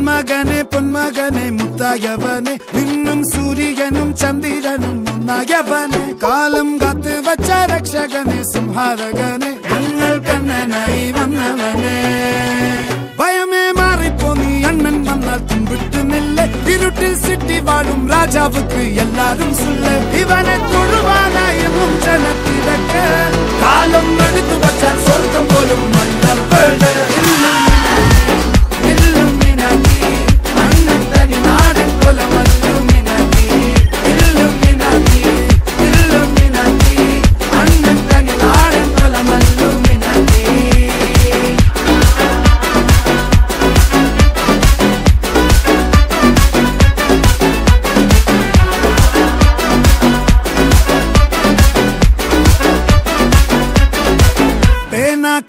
മകനെ പൊന്മകനെ മുത്തായവനെ നിന്നും സൂര്യനും ചന്ദ്രനും ഒന്നായവനെ കാലം കാത്ത് വച്ച രക്ഷകനെ സംഹാരകനെ ഞങ്ങൾ കണ്ണനായി വന്നവനെ ഭയമേ മാറിപ്പോ നീ അണ്ണൻ വന്നാൽ തുമ്പിട്ടുന്നില്ല ഇരുട്ടിൽ സിറ്റി വാഴും രാജാവുക്ക് എല്ലാരും സുല്ല ഇവനെ തൊഴുവാനായെന്നും ജനത്തിരക്ക് കാലം എടുത്തു വച്ചാൽ സ്വർഗം പോലും മണ്ണൽ വീട്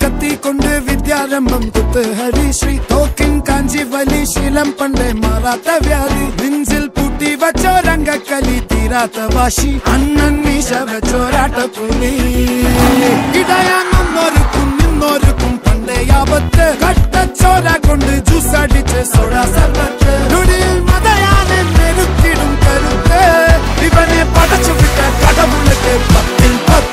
കത്തി കൊണ്ട് വിദ്യാരംഭം കുത്ത് ഹരിശ്രീ തോക്കിൻ കാഞ്ചി വലി ശീലം പണ്ടേ മാറാത്ത വ്യാധി നെഞ്ചിൽ പൂട്ടി വച്ചോരംഗക്കലി തീരാത്ത വാശി അണ്ണൻ മീശ വെച്ചോരാട്ടപ്പുലി ഇടയാങ്ങൊന്നൊരുക്കും നിന്നൊരുക്കും പണ്ടേ ആപത്ത് കട്ടച്ചോര കൊണ്ട് ജ്യൂസ് അടിച്ച് സോഡ സർബത്ത് നൊടിയിൽ മതയാനെ നെരുക്കിടും കരുത്ത് ഇവനെ പടച്ചു വിട്ട കടമുളക്ക് 10-10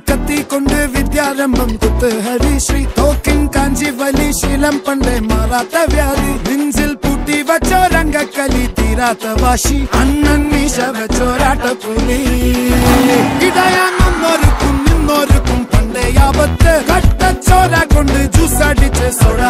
കത്തി കൊണ്ട് വിദ്യാരംഭം കുത്ത് ഹരിശ്രീ തോക്കിൻ കാഞ്ചി വലി ശീലം പണ്ടേ മാറാത്ത വ്യാധി നെഞ്ചിൽ പൂട്ടി വച്ചോരംഗക്കലി തീരാത്ത വാശി അണ്ണൻ മീശ വെച്ചോരാട്ടപ്പുലി ഇടയാങ്ങൊന്നൊരുക്കും നിന്നൊരുക്കും പണ്ടേ ആപത്ത് കട്ടച്ചോര കൊണ്ട് ജ്യൂസ് അടിച്ച് സോഡ